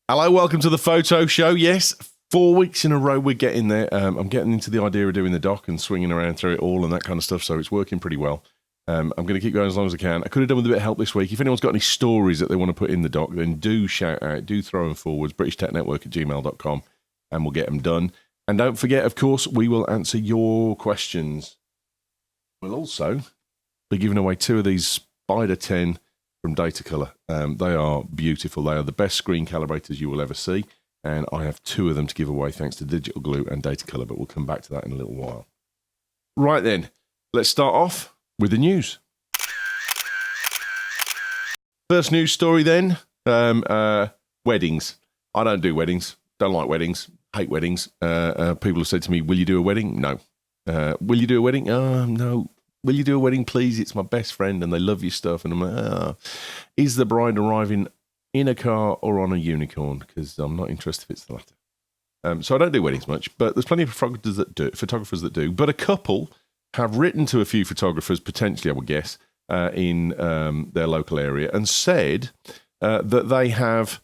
Hello, welcome to the photo show. Yes, 4 weeks in a row we're getting there. I'm getting into the idea of doing the doc and swinging around through it all and that kind of stuff, so it's working pretty well. I'm going to keep going as long as I can. I could have done with a bit of help this week. If anyone's got any stories that they want to put in the doc, then do shout out, do throw them forwards, britishtechnetwork@gmail.com, and we'll get them done. And don't forget, of course, we will answer your questions. We'll also be giving away 2 of these Spider 10 from Datacolor. They are beautiful. They are the best screen calibrators you will ever see. And I have 2 of them to give away thanks to Digital Glue and Datacolor, but we'll come back to that in a little while. Right then, let's start off with the news. First news story then, weddings. I don't do weddings. Don't like weddings. Hate weddings. People have said to me, will you do a wedding? No. Will you do a wedding? No. Will you do a wedding, please? It's my best friend and they love your stuff. And I'm like, is the bride arriving in a car or on a unicorn? Because I'm not interested if it's the latter. So I don't do weddings much, but there's plenty of photographers that do. But a couple have written to a few photographers, potentially, I would guess, in their local area, and said that they have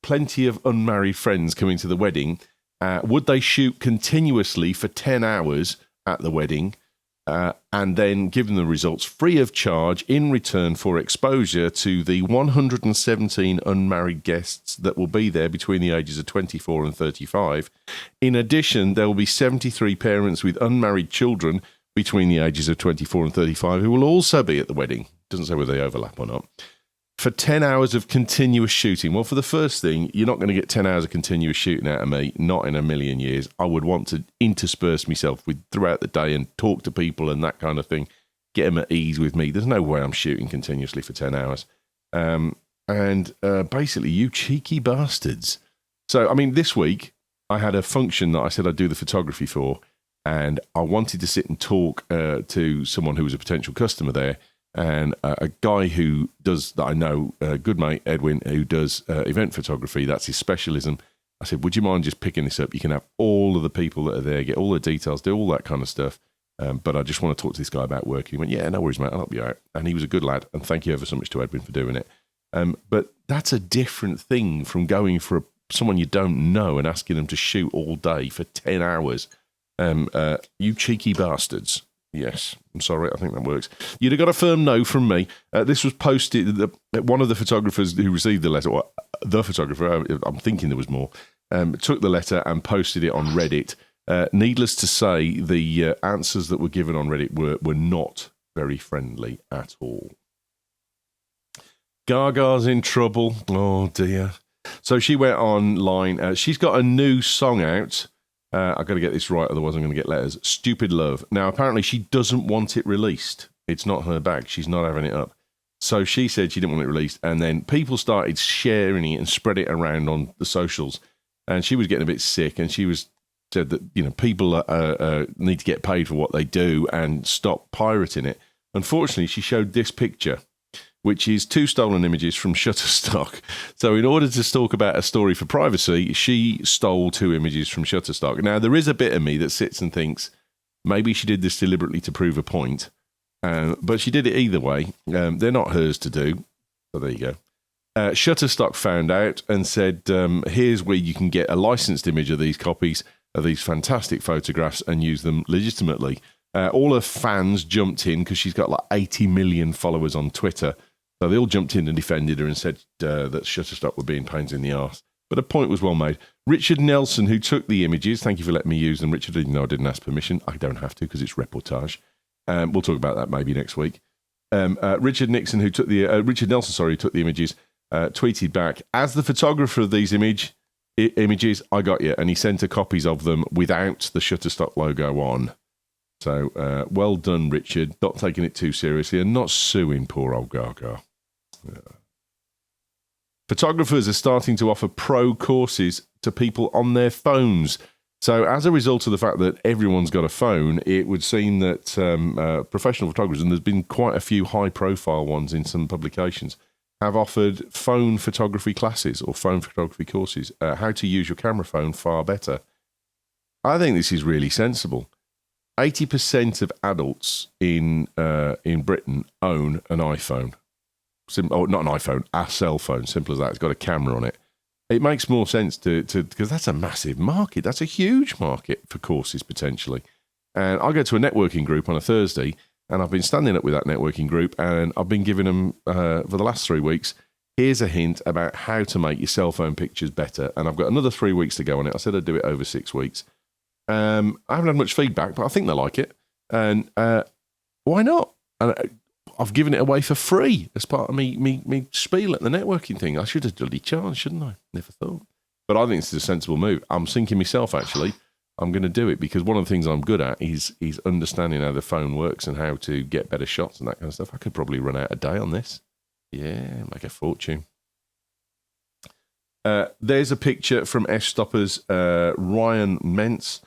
plenty of unmarried friends coming to the wedding. Would they shoot continuously for 10 hours at the wedding and then give them the results free of charge in return for exposure to the 117 unmarried guests that will be there between the ages of 24 and 35. In addition, there will be 73 parents with unmarried children between the ages of 24 and 35 who will also be at the wedding. Doesn't say whether they overlap or not. For 10 hours of continuous shooting. Well, for the first thing, you're not going to get 10 hours of continuous shooting out of me, not in a million years. I would want to intersperse myself with throughout the day and talk to people and that kind of thing, get them at ease with me. There's no way I'm shooting continuously for 10 hours. Basically, you cheeky bastards. So, I mean, this week, I had a function that I said I'd do the photography for, and I wanted to sit and talk to someone who was a potential customer there. And a guy who does, that I know, good mate, Edwin, who does event photography, that's his specialism. I said, would you mind just picking this up? You can have all of the people that are there, get all the details, do all that kind of stuff. But I just want to talk to this guy about work. He went, yeah, no worries, mate, I'll help you out. And he was a good lad. And thank you ever so much to Edwin for doing it. But that's a different thing from going for someone you don't know and asking them to shoot all day for 10 hours. You cheeky bastards. Yes, I'm sorry, I think that works. You'd have got a firm no from me. This was posted, one of the photographers who received the letter, or the photographer, I'm thinking there was more, took the letter and posted it on Reddit. Needless to say, the answers that were given on Reddit were not very friendly at all. Gaga's in trouble. Oh, dear. So she went online. She's got a new song out. I've got to get this right, otherwise I'm going to get letters. Stupid Love. Now, apparently she doesn't want it released. It's not her bag. She's not having it up. So she said she didn't want it released, and then people started sharing it and spread it around on the socials. And she was getting a bit sick, and she said that, you know, people need to get paid for what they do and stop pirating it. Unfortunately, she showed this picture, which is 2 stolen images from Shutterstock. So in order to talk about a story for privacy, she stole 2 images from Shutterstock. Now, there is a bit of me that sits and thinks, maybe she did this deliberately to prove a point, but she did it either way. They're not hers to do. So there you go. Shutterstock found out and said, here's where you can get a licensed image of these copies of these fantastic photographs and use them legitimately. All her fans jumped in because she's got like 80 million followers on Twitter. So they all jumped in and defended her and said that Shutterstock were being pains in the arse. But a point was well made. Richard Nelson, who took the images, thank you for letting me use them. Richard, even though I didn't ask permission, I don't have to because it's reportage. We'll talk about that maybe next week. Richard Nelson, who took the images, tweeted back, as the photographer of these images, I got you. And he sent her copies of them without the Shutterstock logo on. So, well done, Richard. Not taking it too seriously and not suing poor old Gaga. Yeah. Photographers are starting to offer pro courses to people on their phones. So, as a result of the fact that everyone's got a phone, it would seem that professional photographers, and there's been quite a few high-profile ones in some publications, have offered phone photography classes or phone photography courses, how to use your camera phone far better. I think this is really sensible. 80% of adults in Britain own an iPhone. not an iPhone, a cell phone, simple as that. It's got a camera on it. It makes more sense to because that's a massive market. That's a huge market for courses potentially. And I go to a networking group on a Thursday, and I've been standing up with that networking group, and I've been giving them for the last 3 weeks. Here's a hint about how to make your cell phone pictures better, and I've got another 3 weeks to go on it. I said I'd do it over 6 weeks. I haven't had much feedback, but I think they like it, and why not? And I've given it away for free as part of me spiel at the networking thing. I should have bloody charged, shouldn't I? Never thought. But I think it's a sensible move. I'm thinking myself, actually, I'm going to do it because one of the things I'm good at is understanding how the phone works and how to get better shots and that kind of stuff. I could probably run out a day on this. Yeah, make a fortune. There's a picture from F-Stopper's Ryan Mentz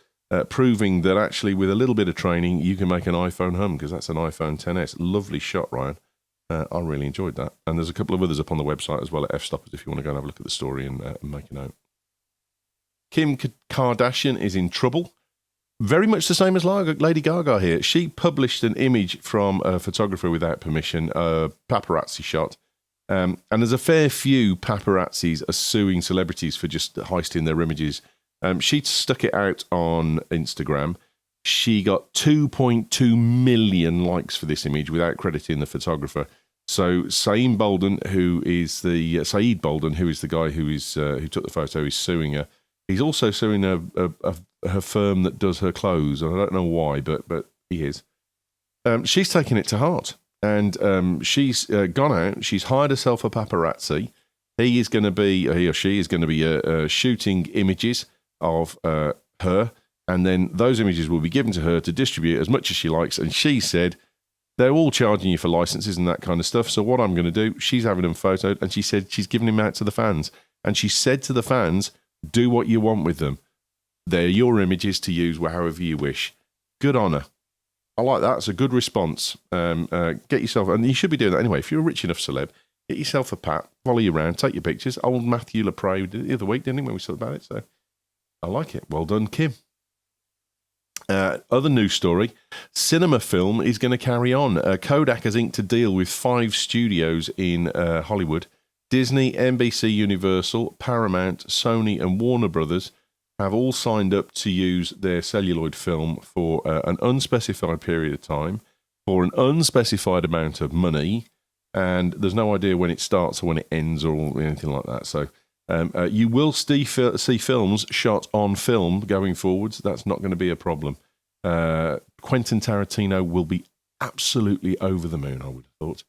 proving that actually with a little bit of training you can make an iPhone hum, because that's an iPhone XS. Lovely shot, Ryan. I really enjoyed that. And there's a couple of others up on the website as well at F-Stoppers if you want to go and have a look at the story and make a note. Kim Kardashian is in trouble. Very much the same as Lady Gaga here. She published an image from a photographer without permission, a paparazzi shot. And there's a fair few paparazzis are suing celebrities for just heisting their images. She stuck it out on Instagram. She got 2.2 million likes for this image without crediting the photographer. So Saeed Bolden, who is the guy who took the photo, is suing her. He's also suing her firm that does her clothes. I don't know why, but he is. She's taken it to heart, and she's gone out. She's hired herself a paparazzi. He or she is going to be shooting images of her, and then those images will be given to her to distribute as much as she likes. And she said they're all charging you for licenses and that kind of stuff. So what I'm going to do, she's having them photoed, and she said she's giving them out to the fans. And she said to the fans, do what you want with them. They're your images to use however you wish. Good on her. I like that. It's a good response. Get yourself, and you should be doing that anyway. If you're a rich enough celeb, get yourself a pat, follow you around, take your pictures. Old Matthew Lepre did it the other week, didn't he, when we talked about it? So I like it. Well done, Kim. Other news story, cinema film is going to carry on. Kodak has inked a deal with 5 studios in Hollywood. Disney, NBC Universal, Paramount, Sony and Warner Brothers have all signed up to use their celluloid film for an unspecified period of time, for an unspecified amount of money, and there's no idea when it starts or when it ends or anything like that. So you will see films shot on film going forwards. That's not going to be a problem. Quentin Tarantino will be absolutely over the moon, I would have thought.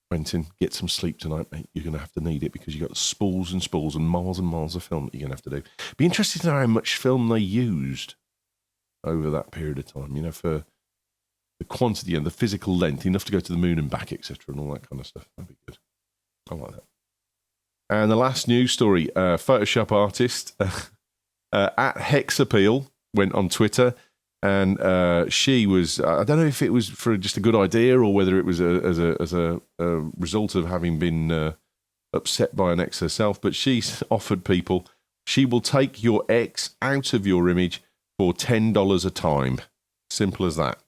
Quentin, get some sleep tonight, mate. You're going to have to need it because you've got spools and spools and miles of film that you're going to have to do. Be interested to know how much film they used over that period of time, for the quantity and the physical length, enough to go to the moon and back, etc., and all that kind of stuff. That'd be good. I like that. And the last news story, Photoshop artist at Hexappeal went on Twitter, and she was, I don't know if it was for just a good idea or whether it was as a result of having been upset by an ex herself, but she's offered people, she will take your ex out of your image for $10 a time. Simple as that.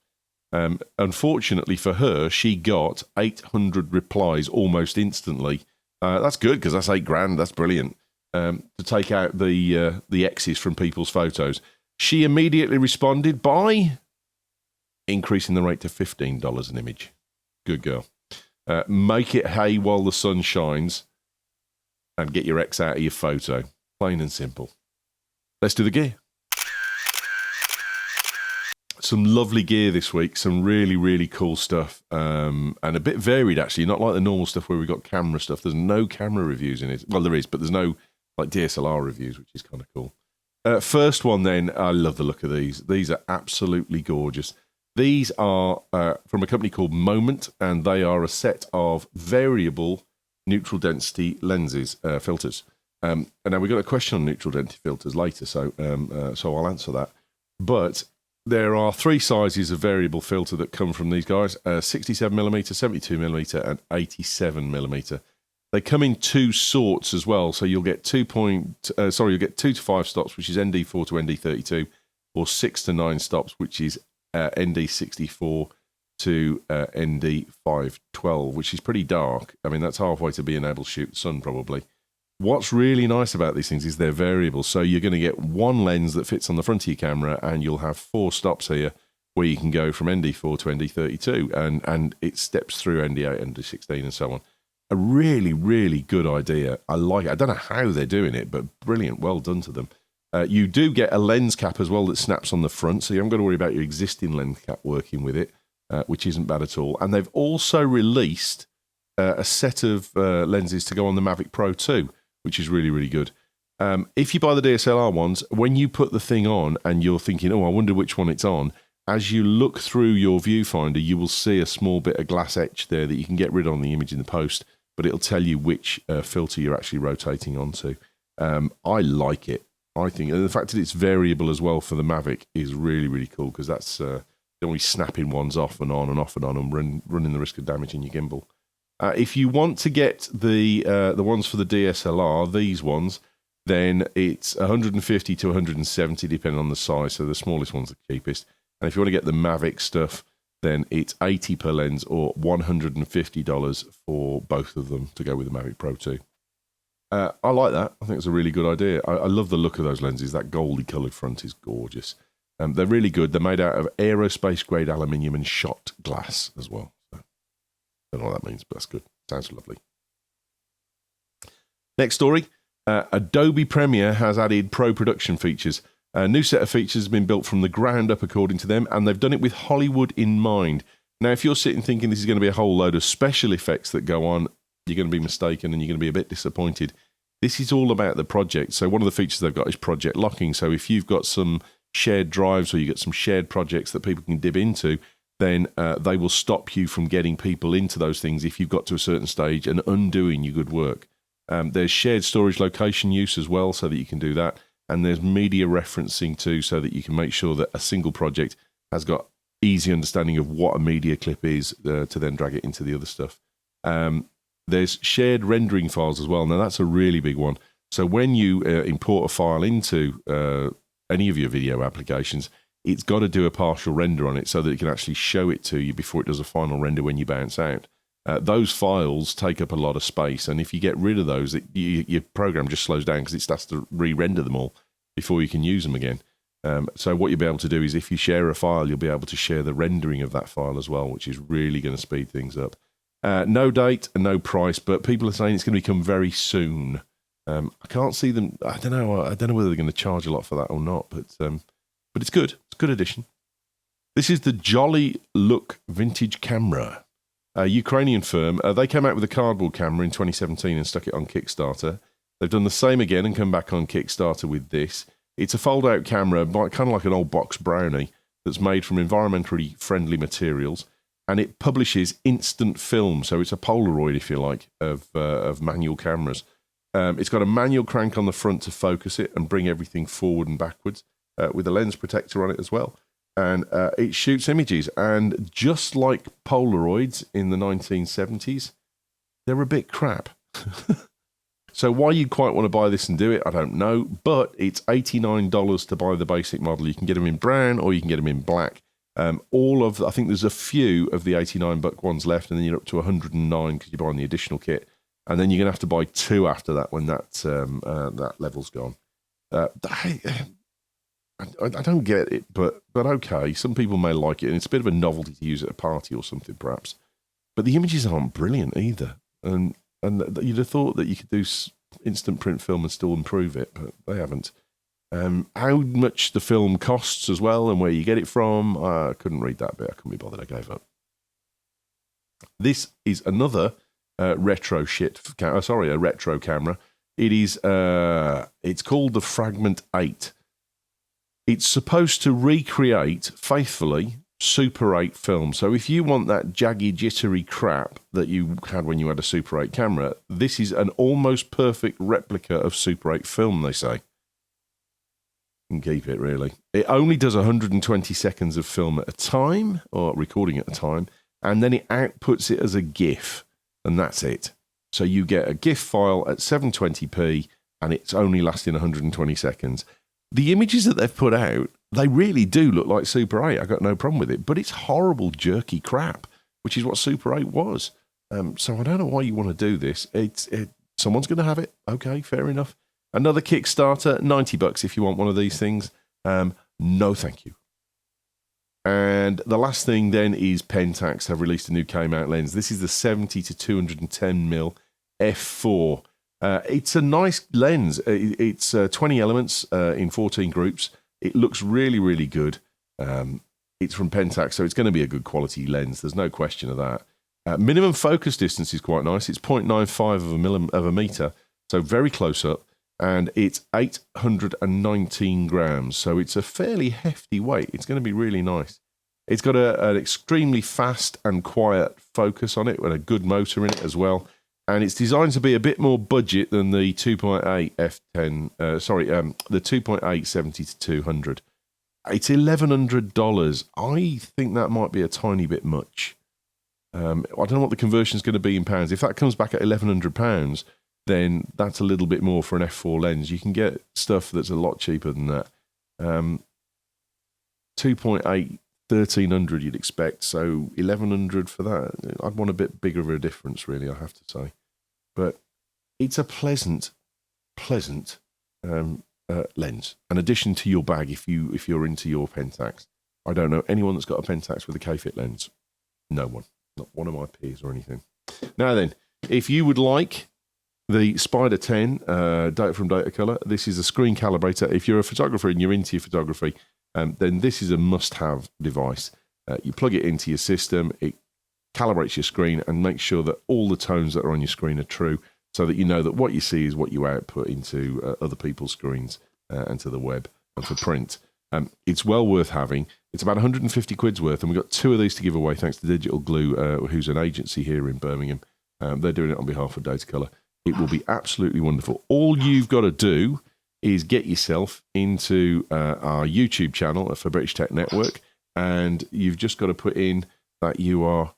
Unfortunately for her, she got 800 replies almost instantly. That's good because that's $8,000. That's brilliant. To take out the exes from people's photos. She immediately responded by increasing the rate to $15 an image. Good girl. Make it hay while the sun shines and get your ex out of your photo. Plain and simple. Let's do the gear. Some lovely gear this week. Some really, really cool stuff. And a bit varied, actually. Not like the normal stuff where we've got camera stuff. There's no camera reviews in it. Well, there is, but there's no like DSLR reviews, which is kind of cool. First one then, I love the look of these. These are absolutely gorgeous. These are from a company called Moment, and they are a set of variable neutral density lenses, filters. And now we've got a question on neutral density filters later, so I'll answer that. But there are 3 sizes of variable filter that come from these guys, 67mm, 72mm, and 87mm. They come in 2 sorts as well, so you'll get 2 to 5 stops, which is ND4 to ND32, or 6 to 9 stops, which is ND64 to ND512, which is pretty dark. I mean, that's halfway to being able to shoot the sun, probably. What's really nice about these things is they're variable. So you're going to get one lens that fits on the front of your camera, and you'll have 4 stops here where you can go from ND4 to ND32, and it steps through ND8, ND16, and so on. A really, really good idea. I like it. I don't know how they're doing it, but brilliant. Well done to them. You do get a lens cap as well that snaps on the front, so you haven't got to worry about your existing lens cap working with it, which isn't bad at all. And they've also released a set of lenses to go on the Mavic Pro 2, which is really, really good. If you buy the DSLR ones, when you put the thing on and you're thinking, oh, I wonder which one it's on, as you look through your viewfinder, you will see a small bit of glass etch there that you can get rid of on the image in the post, but it'll tell you which filter you're actually rotating onto. I like it. I think, and the fact that it's variable as well for the Mavic is really, really cool, because that's don't be snapping ones off and on and off and on and running the risk of damaging your gimbal. If you want to get the ones for the DSLR, these ones, then it's 150 to 170 depending on the size. So the smallest one's the cheapest. And if you want to get the Mavic stuff, then it's 80 per lens or $150 for both of them to go with the Mavic Pro 2. I like that. I think it's a really good idea. I love the look of those lenses. That goldy coloured front is gorgeous. They're really good. They're made out of aerospace grade aluminium and shot glass as well. So, don't know what that means, but that's good. Sounds lovely. Next story. Adobe Premiere has added pro production features. A new set of features has been built from the ground up, according to them, and they've done it with Hollywood in mind. Now, if you're sitting thinking this is going to be a whole load of special effects that go on, you're going to be mistaken and you're going to be a bit disappointed. This is all about the project. So one of the features they've got is project locking. So if you've got some shared drives or you get some shared projects that people can dip into, then they will stop you from getting people into those things if you've got to a certain stage and undoing your good work. There's shared storage location use as well, so that you can do that. And there's media referencing too, so that you can make sure that a single project has got easy understanding of what a media clip is to then drag it into the other stuff. There's shared rendering files as well. Now, that's a really big one. So when you import a file into any of your video applications, it's got to do a partial render on it so that it can actually show it to you before it does a final render when you bounce out. Those files take up a lot of space, and if you get rid of those, your program just slows down because it starts to re-render them all before you can use them again. So what you'll be able to do is, if you share a file, you'll be able to share the rendering of that file as well, which is really going to speed things up. No date and no price, but people are saying it's going to become very soon. I can't see them. I don't know whether they're going to charge a lot for that or not, but it's good. It's a good addition. This is the Jolly Look vintage camera. A Ukrainian firm. They came out with a cardboard camera in 2017 and stuck it on Kickstarter. They've done the same again and come back on Kickstarter with this. It's a fold-out camera, kind of like an old box brownie, that's made from environmentally friendly materials, and it publishes instant film. So it's a Polaroid, if you like, of manual cameras. It's got a manual crank on the front to focus it and bring everything forward and backwards, with a lens protector on it as well. And it shoots images. And just like Polaroids in the 1970s, they're a bit crap. So why you quite want to buy this and do it, I don't know. But it's $89 to buy the basic model. You can get them in brown or you can get them in black. I think there's a few of the $89 ones left, and then you're up to $109 because you're buying the additional kit. And then you're going to have to buy 2 after that when that level's gone. I don't get it, but okay. Some people may like it, and it's a bit of a novelty to use at a party or something, perhaps. But the images aren't brilliant either, and you'd have thought that you could do instant print film and still improve it, but they haven't. How much the film costs as well, and where you get it from, I couldn't read that bit. I couldn't be bothered. I gave up. This is another retro camera. It is. It's called the Fragment 8. It's supposed to recreate, faithfully, Super 8 film. So if you want that jaggy, jittery crap that you had when you had a Super 8 camera, this is an almost perfect replica of Super 8 film, they say. You can keep it, really. It only does 120 seconds of film at a time, or recording at a time, and then it outputs it as a GIF, and that's it. So you get a GIF file at 720p, and it's only lasting 120 seconds. The images that they've put out They really do look like Super 8. I got no problem with it, but it's horrible, jerky crap, which is what Super 8 was. So I don't know why you want to do this. Someone's going to have it. Okay, fair enough. Another Kickstarter, $90 if you want one of these things. No, thank you. And the last thing then is Pentax have released a new K-mount lens. This is the 70 to 210mm f4. It's a nice lens. It's 20 elements in 14 groups. It looks really, really good. It's from Pentax, so it's going to be a good quality lens. There's no question of that. Minimum focus distance is quite nice. It's 0.95 of a meter, so very close up. And it's 819 grams, so it's a fairly hefty weight. It's going to be really nice. It's got an extremely fast and quiet focus on it, and a good motor in it as well. And it's designed to be a bit more budget than the 2.8 f10. The 2.8 70 to 200. It's $1,100. I think that might be a tiny bit much. I don't know what the conversion is going to be in pounds. If that comes back at £1,100, then that's a little bit more for an f4 lens. You can get stuff that's a lot cheaper than that. 2.8, 1,300 you'd expect, so 1,100 for that. I'd want a bit bigger of a difference, really, I have to say. But it's a pleasant lens. An addition to your bag if you're into your Pentax. I don't know anyone that's got a Pentax with a K-fit lens. No one. Not one of my peers or anything. Now then, if you would like the Spider 10 from Datacolor, this is a screen calibrator. If you're a photographer and you're into your photography, then this is a must-have device. You plug it into your system, it calibrates your screen and makes sure that all the tones that are on your screen are true, so that you know that what you see is what you output into other people's screens and to the web and for print. It's well worth having. It's about 150 quid's worth, and we've got 2 of these to give away thanks to Digital Glue, who's an agency here in Birmingham. They're doing it on behalf of Datacolor. It will be absolutely wonderful. All you've got to do is get yourself into our YouTube channel for British Tech Network, and you've just got to put in that you are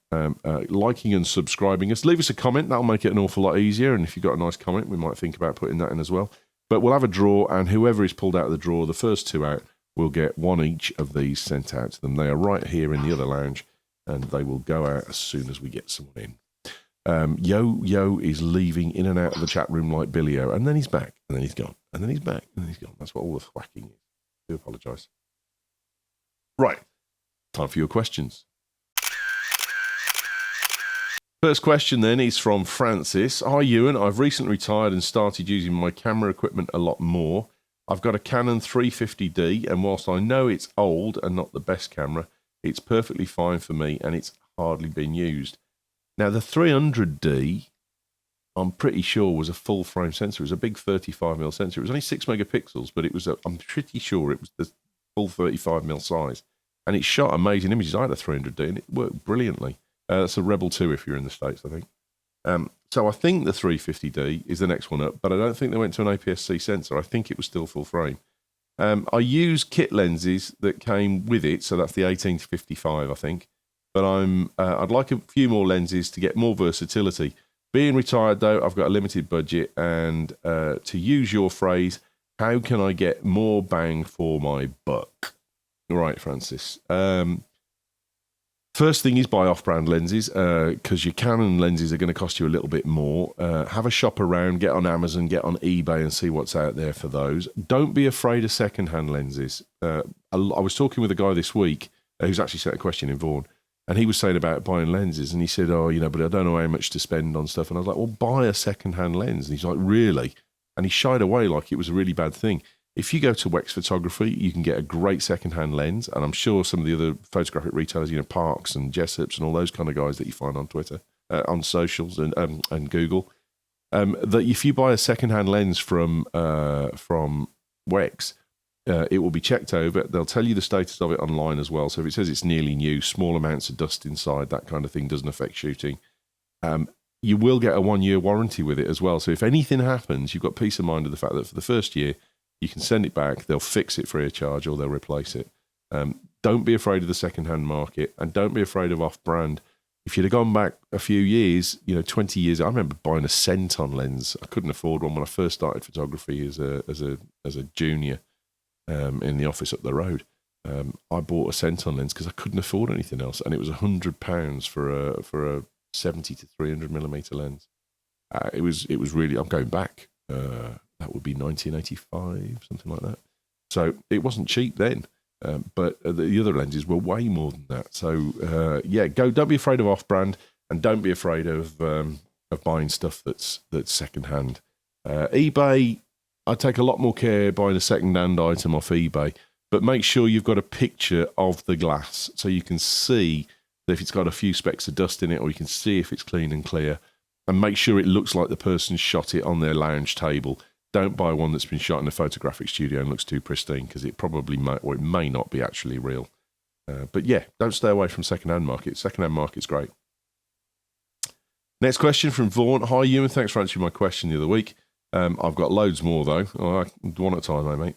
liking and subscribing us. Leave us a comment. That'll make it an awful lot easier, and if you've got a nice comment, we might think about putting that in as well. But we'll have a draw, and whoever is pulled out of the draw, the first 2 out, will get 1 each of these sent out to them. They are right here in the other lounge, and they will go out as soon as we get someone in. Yo is leaving in and out of the chat room like Billy-O, and then he's back, and then he's gone, and then he's back, and then he's gone. That's what all the thwacking is. I do apologise. Right, time for your questions. First question then is from Francis. Hi Ewan, I've recently retired and started using my camera equipment a lot more. I've got a Canon 350D, and whilst I know it's old and not the best camera, it's perfectly fine for me, and it's hardly been used. Now, the 300D, I'm pretty sure, was a full-frame sensor. It was a big 35mm sensor. It was only 6 megapixels, but I'm pretty sure it was the full 35mm size. And it shot amazing images. I had a 300D, and it worked brilliantly. That's a Rebel 2 if you're in the States, I think. So I think the 350D is the next one up, but I don't think they went to an APS-C sensor. I think it was still full frame. I use kit lenses that came with it, so that's the 18 to 55, I think. But I'd like a few more lenses to get more versatility. Being retired, though, I've got a limited budget, and to use your phrase, how can I get more bang for my buck? Right, Francis. First thing is buy off-brand lenses, because your Canon lenses are going to cost you a little bit more. Have a shop around, get on Amazon, get on eBay and see what's out there for those. Don't be afraid of second-hand lenses. I was talking with a guy this week who's actually sent a question in Vaughan, and he was saying about buying lenses, and he said, but I don't know how much to spend on stuff. And I was like, well, buy a second-hand lens. And he's like, really? And he shied away like it was a really bad thing. If you go to Wex Photography, you can get a great second-hand lens, and I'm sure some of the other photographic retailers, Parks and Jessops and all those kind of guys that you find on Twitter, on socials and Google, that if you buy a second-hand lens from Wex, it will be checked over. They'll tell you the status of it online as well. So if it says it's nearly new, small amounts of dust inside, that kind of thing doesn't affect shooting. You will get a 1-year warranty with it as well. So if anything happens, you've got peace of mind of the fact that for the first year, you can send it back, they'll fix it free of charge, or they'll replace it. Don't be afraid of the second-hand market, and don't be afraid of off-brand. If you'd have gone back a few years, 20 years, I remember buying a Centon lens. I couldn't afford one when I first started photography as a junior in the office up the road. I bought a Centon lens because I couldn't afford anything else, and it was £100 for a 70 to 300 millimeter lens. It was really. I'm going back. That would be 1985, something like that. So it wasn't cheap then, but the other lenses were way more than that. So don't be afraid of off-brand, and don't be afraid of buying stuff that's second-hand. eBay, I take a lot more care buying a second-hand item off eBay, but make sure you've got a picture of the glass so you can see if it's got a few specks of dust in it, or you can see if it's clean and clear, and make sure it looks like the person shot it on their lounge table. Don't buy one that's been shot in a photographic studio and looks too pristine, because it probably might, or it may not be actually real. But yeah, don't stay away from second-hand market. Second-hand market's great. Next question from Vaughan. Hi, Ewan. Thanks for answering my question the other week. I've got loads more, though. One at a time, mate.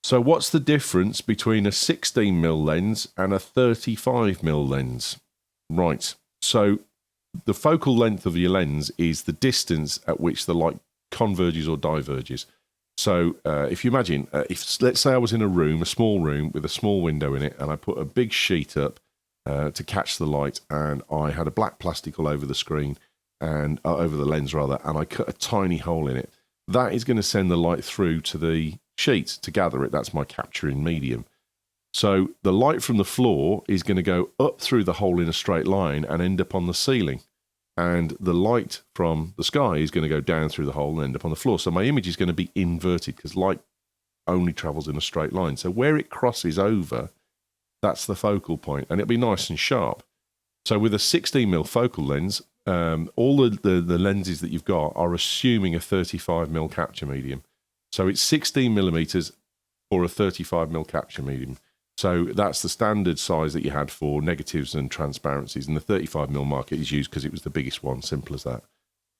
So what's the difference between a 16mm lens and a 35mm lens? Right. So the focal length of your lens is the distance at which the light converges or diverges. So if you imagine, let's say I was in a room, a small room with a small window in it, and I put a big sheet up to catch the light, and I had a black plastic all over the screen, and over the lens rather, and I cut a tiny hole in it. That is going to send the light through to the sheet to gather it. That's my capturing medium. So the light from the floor is going to go up through the hole in a straight line and end up on the ceiling. And the light from the sky is going to go down through the hole and end up on the floor. So my image is going to be inverted because light only travels in a straight line. So where it crosses over, that's the focal point, and it'll be nice and sharp. So with a 16mm focal lens, all the lenses that you've got are assuming a 35mm capture medium. So it's 16mm for a 35mm capture medium. So that's the standard size that you had for negatives and transparencies, and the 35mm market is used because it was the biggest one, simple as that.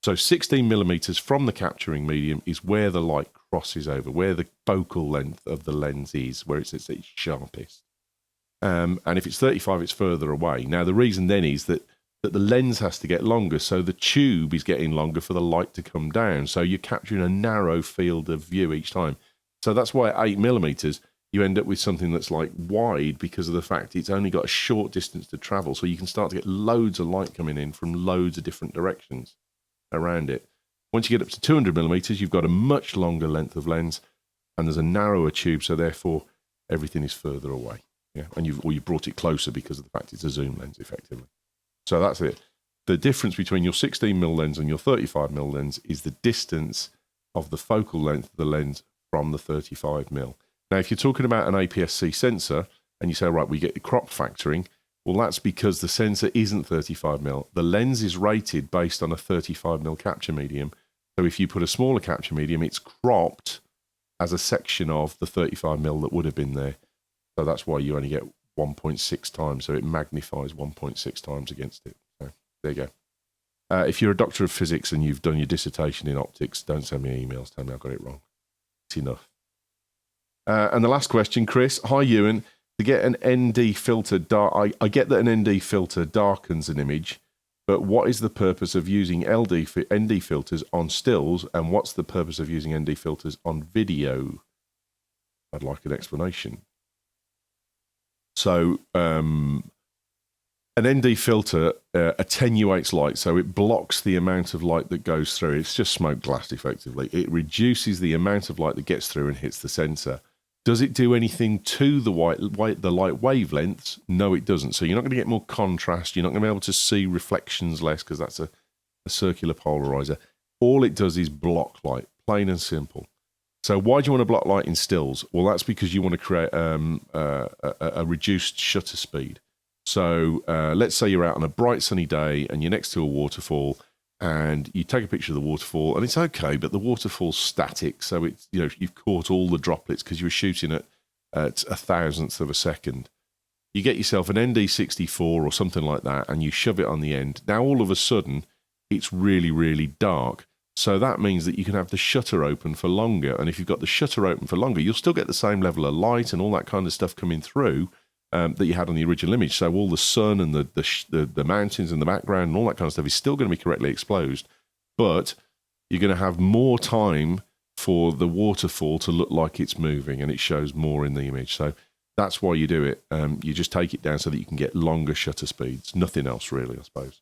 So 16mm from the capturing medium is where the light crosses over, where the focal length of the lens is, where it's at its sharpest. And if it's 35, it's further away. Now, the reason then is that the lens has to get longer, so the tube is getting longer for the light to come down. So you're capturing a narrow field of view each time. So that's why at 8mm, you end up with something that's like wide because of the fact it's only got a short distance to travel. So you can start to get loads of light coming in from loads of different directions around it. Once you get up to 200mm, you've got a much longer length of lens, and there's a narrower tube, so therefore everything is further away. Yeah, and you've brought it closer because of the fact it's a zoom lens, effectively. So that's it. The difference between your 16mm lens and your 35mm lens is the distance of the focal length of the lens from the 35mm. Now, if you're talking about an APS-C sensor and you say, right, we get crop factoring, well, that's because the sensor isn't 35mm. The lens is rated based on a 35mm capture medium. So if you put a smaller capture medium, it's cropped as a section of the 35mm that would have been there. So that's why you only get 1.6 times. So it magnifies 1.6 times against it. So there you go. If you're a doctor of physics and you've done your dissertation in optics, don't send me emails. Tell me I've got it wrong. It's enough. And the last question, Chris. Hi, Ewan. To get an ND filter, I get that an ND filter darkens an image, but what is the purpose of using ND filters on stills, and what's the purpose of using ND filters on video? I'd like an explanation. So an ND filter attenuates light, so it blocks the amount of light that goes through. It's just smoked glass, effectively. It reduces the amount of light that gets through and hits the sensor. Does it do anything to the light wavelengths? No, it doesn't. So you're not going to get more contrast. You're not going to be able to see reflections less because that's a circular polarizer. All it does is block light, plain and simple. So why do you want to block light in stills? Well, that's because you want to create a reduced shutter speed. So let's say you're out on a bright sunny day and you're next to a waterfall, and you take a picture of the waterfall, and it's okay, but the waterfall's static, so it's, you've caught all the droplets because you were shooting at a thousandth of a second. You get yourself an ND64 or something like that, and you shove it on the end. Now all of a sudden, it's really, really dark. So that means that you can have the shutter open for longer, and if you've got the shutter open for longer, you'll still get the same level of light and all that kind of stuff coming through that you had on the original image. So all the sun and the mountains in the background and all that kind of stuff is still going to be correctly exposed, but you're going to have more time for the waterfall to look like it's moving, and it shows more in the image. So That's why you do it. You just take it down so that you can get longer shutter speeds. Nothing else really, I suppose.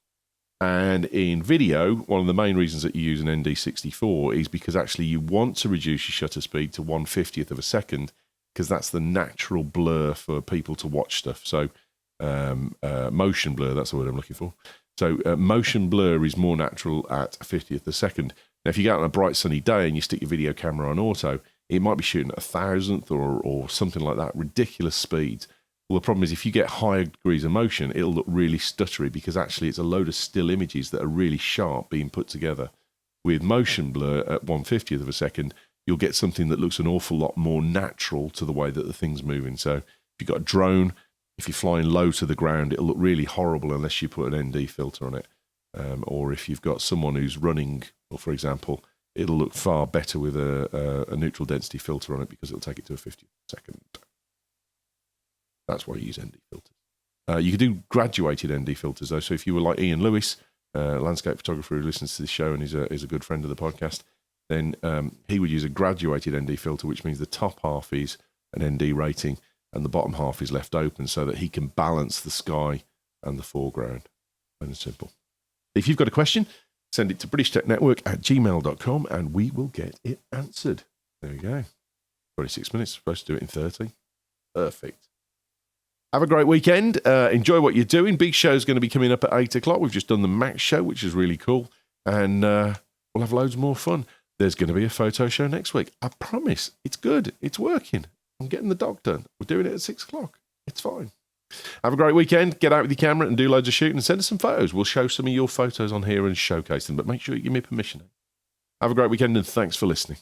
And in video, one of the main reasons that you use an ND64 is because actually you want to reduce your shutter speed to 1/50th of a second, because that's the natural blur for people to watch stuff. So motion blur, that's the word I'm looking for. So motion blur is more natural at 50th a second. Now, if you go out on a bright sunny day and you stick your video camera on auto, it might be shooting at 1,000th or something like that, ridiculous speeds. Well, the problem is if you get higher degrees of motion, it'll look really stuttery because actually it's a load of still images that are really sharp being put together. With motion blur at 1/50th of a second, you'll get something that looks an awful lot more natural to the way that the thing's moving. So if you've got a drone, if you're flying low to the ground, it'll look really horrible unless you put an ND filter on it. Or if you've got someone who's running, or for example, it'll look far better with a neutral density filter on it because it'll take it to a 50th second. That's why you use ND filters. You can do graduated ND filters though. So if you were like Ian Lewis, landscape photographer who listens to this show and is a good friend of the podcast, then he would use a graduated ND filter, which means the top half is an ND rating and the bottom half is left open so that he can balance the sky and the foreground. Plain and simple. If you've got a question, send it to BritishTechNetwork@gmail.com and we will get it answered. There you go. 26 minutes. Supposed to do it in 30. Perfect. Have a great weekend. Enjoy what you're doing. Big show's going to be coming up at 8 o'clock. We've just done the Max show, which is really cool. And we'll have loads more fun. There's going to be a photo show next week. I promise. It's good. It's working. I'm getting the doc done. We're doing it at 6 o'clock. It's fine. Have a great weekend. Get out with your camera and do loads of shooting and send us some photos. We'll show some of your photos on here and showcase them, but make sure you give me permission. Have a great weekend and thanks for listening.